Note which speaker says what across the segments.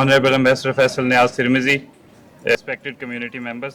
Speaker 1: Honorable Ambassador Faisal Niaz Tirmizi, respected community members,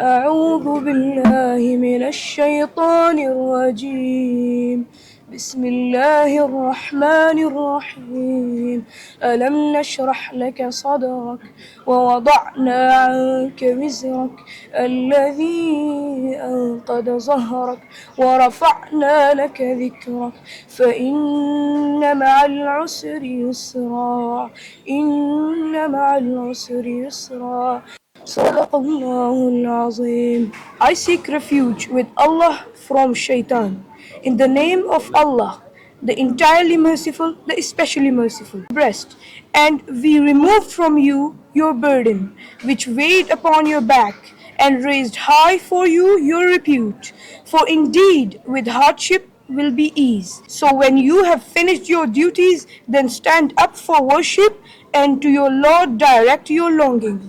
Speaker 2: أعوذ بالله من الشيطان الرجيم بسم الله الرحمن الرحيم ألم نشرح لك صدرك ووضعنا عنك وزرك الذي أنقض ظهرك ورفعنا لك ذكرك فإن مع العسر يسرا إن مع العسر يسرا صدق الله العظيم. I seek refuge with Allah from shaitan. In the name of Allah, the entirely merciful, the especially merciful. Breast, and we removed from you your burden, which weighed upon your back, and raised high for you your repute. For indeed, with hardship will be ease. So when you have finished your duties, then stand up for worship, and to your Lord direct your longing.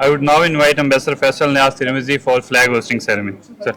Speaker 1: I would now invite Ambassador Faisal Niaz Tirmizi for flag hosting ceremony. Sir.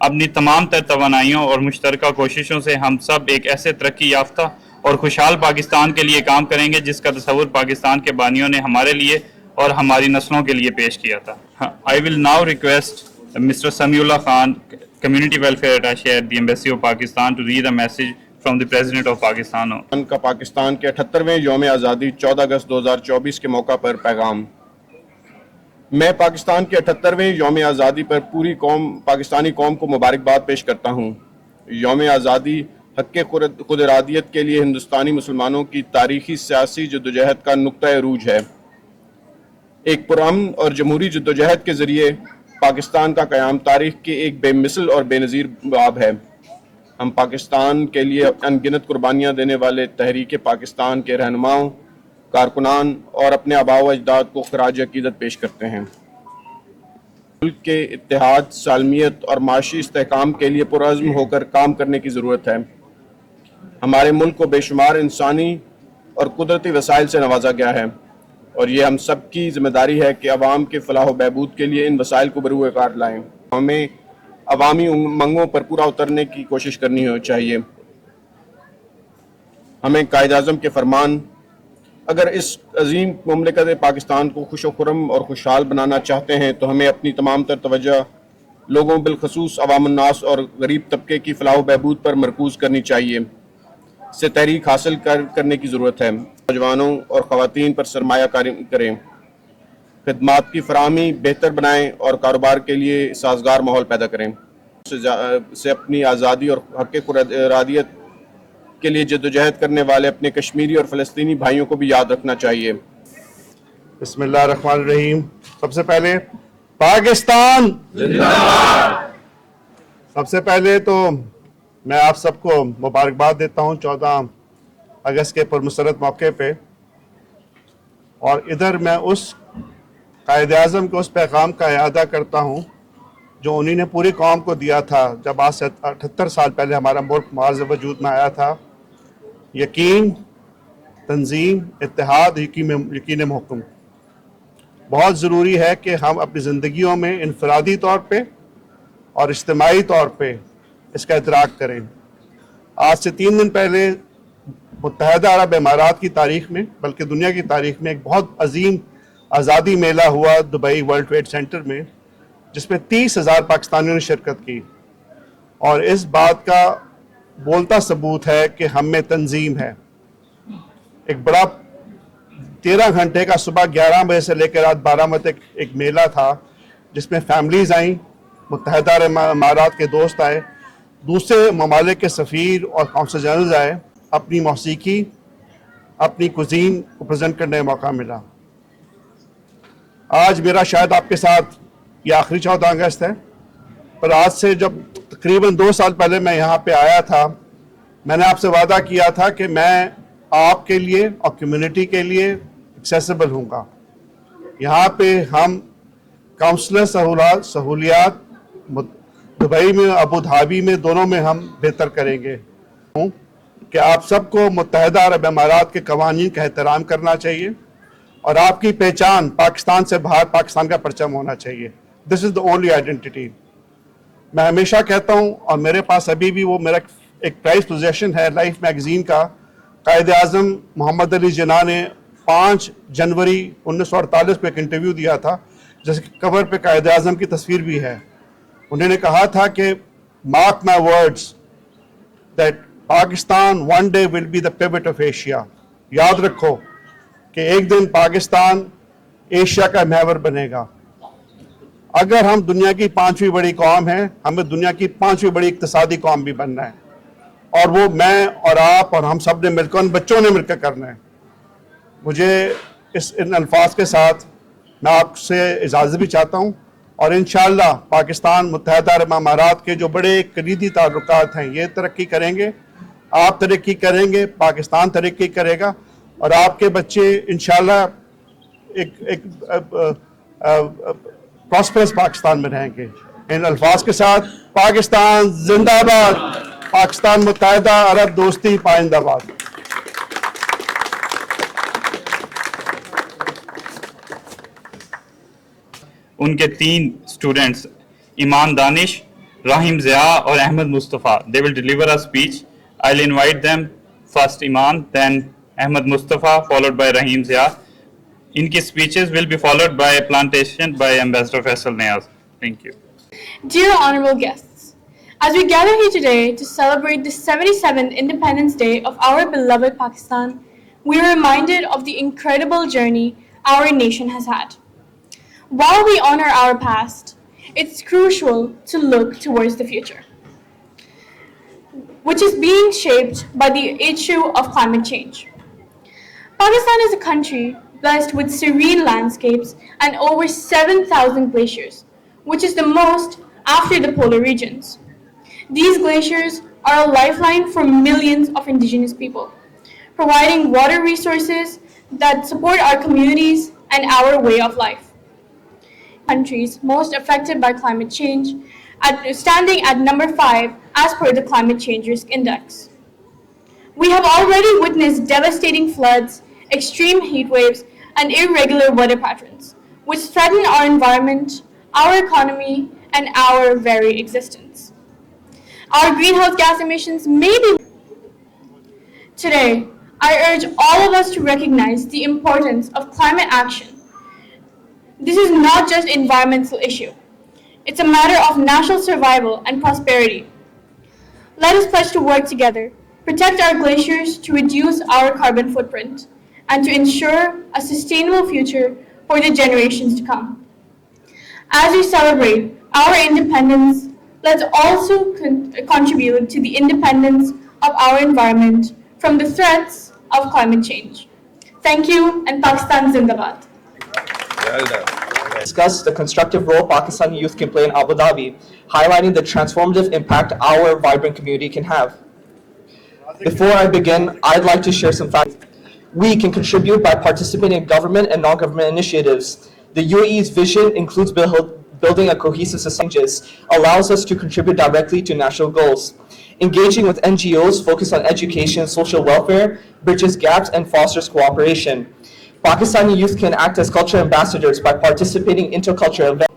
Speaker 1: اپنی تمام تر توانائیوں اور مشترکہ کوششوں سے ہم سب ایک ایسے ترقی یافتہ اور خوشحال پاکستان کے لیے کام کریں گے جس کا تصور پاکستان کے بانیوں نے ہمارے لیے اور ہماری نسلوں کے لیے پیش کیا تھا. I will now request Mr. Samiullah Khan, Community Welfare Attaché at the Embassy of Pakistan, to read a message from the President of Pakistan.
Speaker 3: ان کا پاکستان کے 78ویں یوم آزادی 14 اگست 2024 کے موقع پر پیغام. میں پاکستان کے 78ویں یوم آزادی پر پوری پاکستانی قوم کو مبارکباد پیش کرتا ہوں. یوم آزادی حق خود ارادیت کے لیے ہندوستانی مسلمانوں کی تاریخی سیاسی جدوجہد کا نقطۂ عروج ہے. ایک پرامن اور جمہوری جدوجہد کے ذریعے پاکستان کا قیام تاریخ کے ایک بے مثل اور بے نظیر باب ہے. ہم پاکستان کے لیے ان گنت قربانیاں دینے والے تحریک پاکستان کے رہنماؤں، کارکنان اور اپنے آباء و اجداد کو خراج عقیدت پیش کرتے ہیں. ملک کے اتحاد، سالمیت اور معاشی استحکام کے لیے پرعزم ہو کر کام کرنے کی ضرورت ہے. ہمارے ملک کو بے شمار انسانی اور قدرتی وسائل سے نوازا گیا ہے اور یہ ہم سب کی ذمہ داری ہے کہ عوام کے فلاح و بہبود کے لیے ان وسائل کو بروئے کار لائیں. ہمیں عوامی امنگوں پر پورا اترنے کی کوشش کرنی چاہیے. ہمیں قائد اعظم کے فرمان، اگر اس عظیم مملکت پاکستان کو خوش و خرم اور خوشحال بنانا چاہتے ہیں تو ہمیں اپنی تمام تر توجہ لوگوں بالخصوص عوام الناس اور غریب طبقے کی فلاح و بہبود پر مرکوز کرنی چاہیے. سے تحریک حاصل کرنے کی ضرورت ہے. نوجوانوں اور خواتین پر سرمایہ کاری کریں، خدمات کی فراہمی بہتر بنائیں اور کاروبار کے لیے سازگار ماحول پیدا کریں. سے اپنی آزادی اور حق خود ارادیت کے لیے جدوجہد کرنے والے اپنے کشمیری اور فلسطینی بھائیوں کو بھی یاد رکھنا چاہیے.
Speaker 4: بسم اللہ الرحمن الرحیم. سب سے پہلے پاکستان زندہ باد. سب سے پہلے تو میں آپ سب کو مبارکباد دیتا ہوں 14 اگست کے پرمسرت موقع پہ. اور ادھر میں اس قائد اعظم کے اس پیغام کا اعادہ کرتا ہوں جو انہی نے پوری قوم کو دیا تھا جب آج سے 78 سال پہلے ہمارا ملک معاذ وجود میں آیا تھا. یقین، تنظیم، اتحاد، یقین محکم. بہت ضروری ہے کہ ہم اپنی زندگیوں میں انفرادی طور پہ اور اجتماعی طور پہ اس کا ادراک کریں. آج سے 3 دن پہلے متحدہ عرب امارات کی تاریخ میں، بلکہ دنیا کی تاریخ میں، ایک بہت عظیم آزادی میلہ ہوا دبئی ورلڈ ٹریڈ سینٹر میں، جس میں 30,000 پاکستانیوں نے شرکت کی. اور اس بات کا بولتا ثبوت ہے کہ ہم میں تنظیم ہے. ایک بڑا 13 گھنٹے کا صبح 11 بجے سے لے کر رات 12 بجے تک ایک میلہ تھا جس میں فیملیز آئیں، متحدہ عرب امارات کے دوست آئے، دوسرے ممالک کے سفیر اور کونسل جنرلز آئے. اپنی موسیقی، اپنی کوزین کو پریزنٹ کرنے کا موقع ملا. آج میرا شاید آپ کے ساتھ یہ آخری 14 اگست ہے، پر آج سے جب تقریباً 2 سال پہلے میں یہاں پہ آیا تھا، میں نے آپ سے وعدہ کیا تھا کہ میں آپ کے لیے اور کمیونٹی کے لیے ایکسیسیبل ہوں گا. یہاں پہ ہم کاؤنسلر سہولیات دبئی میں، ابو دھابی میں، دونوں میں ہم بہتر کریں گے. کہ آپ سب کو متحدہ عرب امارات کے قوانین کا احترام کرنا چاہیے اور آپ کی پہچان پاکستان سے باہر پاکستان کا پرچم ہونا چاہیے. دس از دا اونلی آئیڈینٹی. میں ہمیشہ کہتا ہوں، اور میرے پاس ابھی بھی وہ میرا ایک پرائز پوزیشن ہے لائف میگزین کا. قائد اعظم محمد علی جناح نے 5 جنوری 1948 کو ایک انٹرویو دیا تھا جس کے کور پہ قائد اعظم کی تصویر بھی ہے. انہوں نے کہا تھا کہ mark my words that Pakistan one day will be the pivot of Asia. یاد رکھو کہ ایک دن پاکستان ایشیا کا محور بنے گا. اگر ہم دنیا کی 5ویں بڑی قوم ہیں، ہمیں دنیا کی 5ویں بڑی اقتصادی قوم بھی بننا ہے، اور وہ میں اور آپ اور ہم سب نے مل کر، ان بچوں نے مل کر کرنا ہے. مجھے ان الفاظ کے ساتھ میں آپ سے اجازت بھی چاہتا ہوں، اور انشاءاللہ پاکستان متحدہ عرب امارات کے جو بڑے کلیدی تعلقات ہیں یہ ترقی کریں گے. آپ ترقی کریں گے، پاکستان ترقی کرے گا، اور آپ کے بچے انشاءاللہ ایک پراسپرس پاکستان میں رہیں گے. ان الفاظ کے ساتھ پاکستان زندہ باد، پاکستان متحدہ عرب دوستی پائندہ باد.
Speaker 1: ان کے 3 اسٹوڈنٹس ایمان دانش، Rahim Zia or Ahmed Mustafa. They will deliver a speech. I'll invite them. First Iman, then Ahmed Mustafa, followed by Rahim Zia. Inki speeches will be followed by a plantation by Ambassador Faisal Niaz. Thank you.
Speaker 5: Dear honorable guests, as we gather here today to celebrate the 77th Independence Day of our beloved Pakistan, we are reminded of the incredible journey our nation has had. While we honor our past, it's crucial to look towards the future, which is being shaped by the issue of climate change. Pakistan is a country blessed with serene landscapes and over 7,000 glaciers, which is the most after the polar regions. These glaciers are a lifeline for millions of indigenous people, providing water resources that support our communities and our way of life. Countries most affected by climate change, standing at number 5 as per the Climate Change Risk Index. We have already witnessed devastating floods, extreme heat waves, and irregular weather patterns, which threaten our environment, our economy, and our very existence. Our greenhouse gas emissions may be. Today, I urge all of us to recognize the importance of climate action. This is not just an environmental issue. It's a matter of national survival and prosperity. Let us pledge to work together, protect our glaciers to reduce our carbon footprint, and to ensure a sustainable future for the generations to come. As we celebrate our independence, let's also contribute to the independence of our environment from the threats of climate change. Thank you, and Pakistan Zindabad.
Speaker 6: Discuss the constructive role Pakistani youth can play in Abu Dhabi, highlighting the transformative impact our vibrant community can have. Before I begin, I'd like to share some facts. We can contribute by participating in government and non-government initiatives. The UAE's vision includes building a cohesive society, allows us to contribute directly to national goals. Engaging with NGOs focused on education, social welfare, bridges gaps, and fosters cooperation. Pakistani youth can act as cultural ambassadors by participating in intercultural events.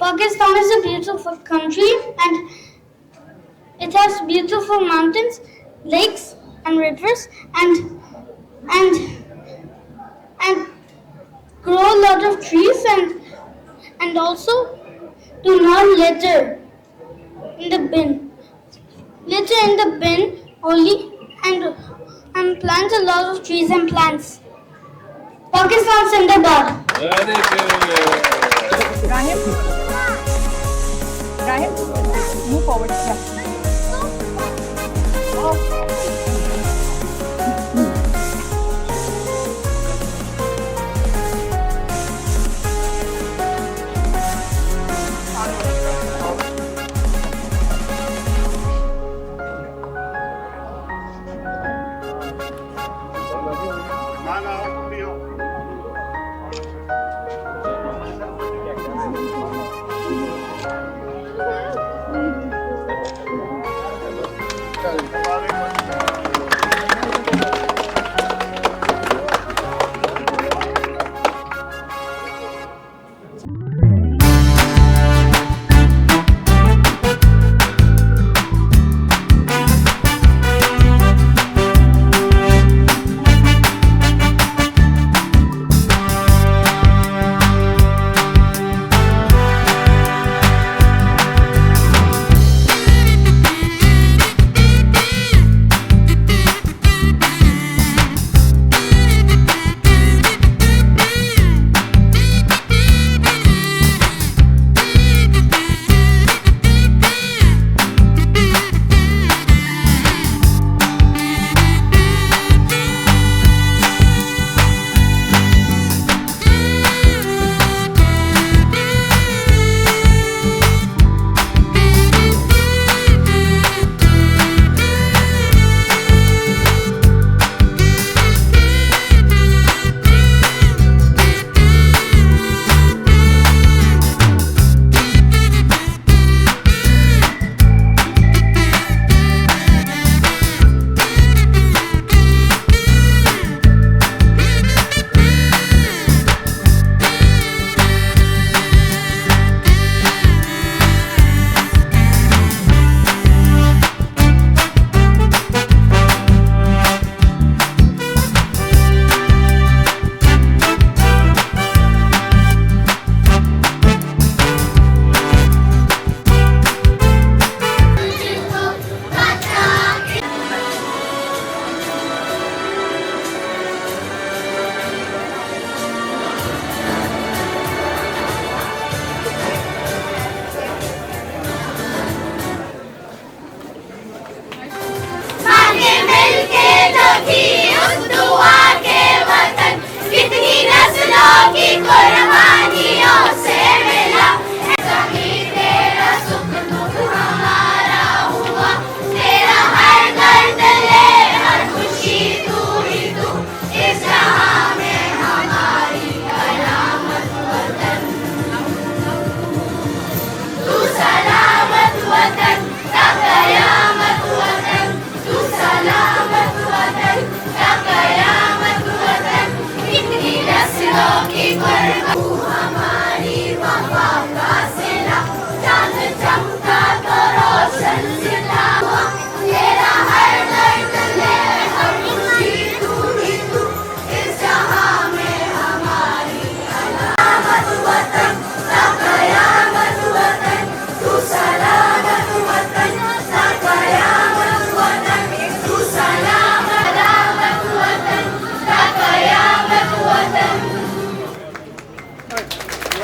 Speaker 7: Pakistan is a beautiful country and it has beautiful mountains, lakes, and rivers, and grow a lot of trees, and also do not litter in the bin. Litter in the bin only, and plant a lot of trees and plants. Pakistan Zindabad.
Speaker 8: Rahim, move forward. Yeah.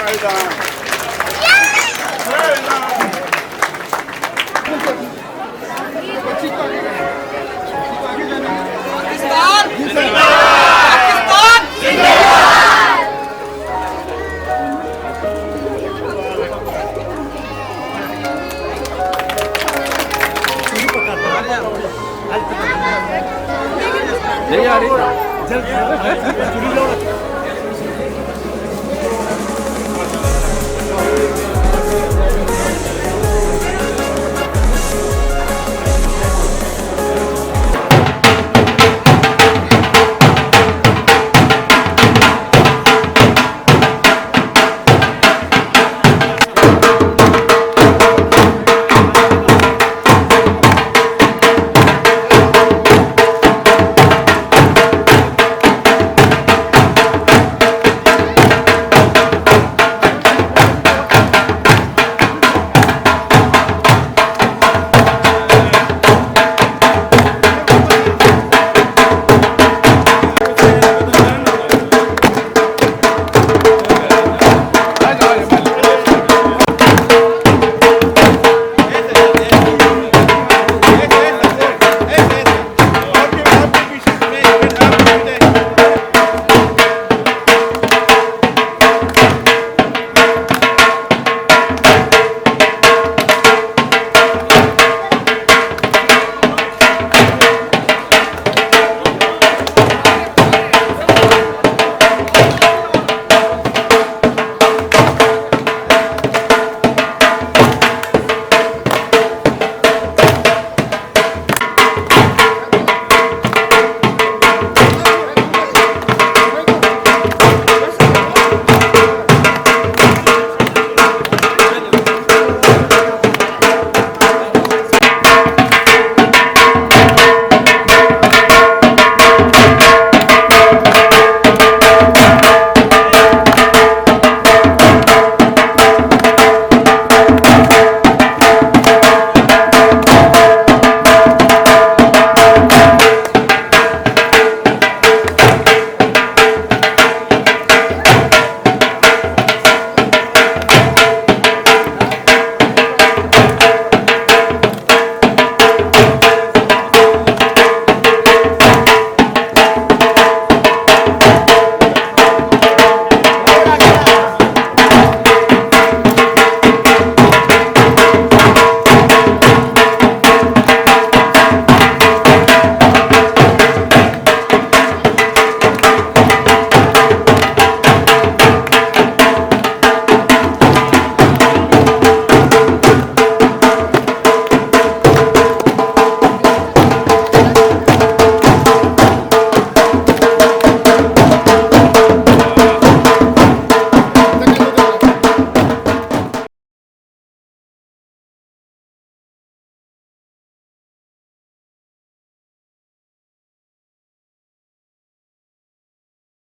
Speaker 4: Right on.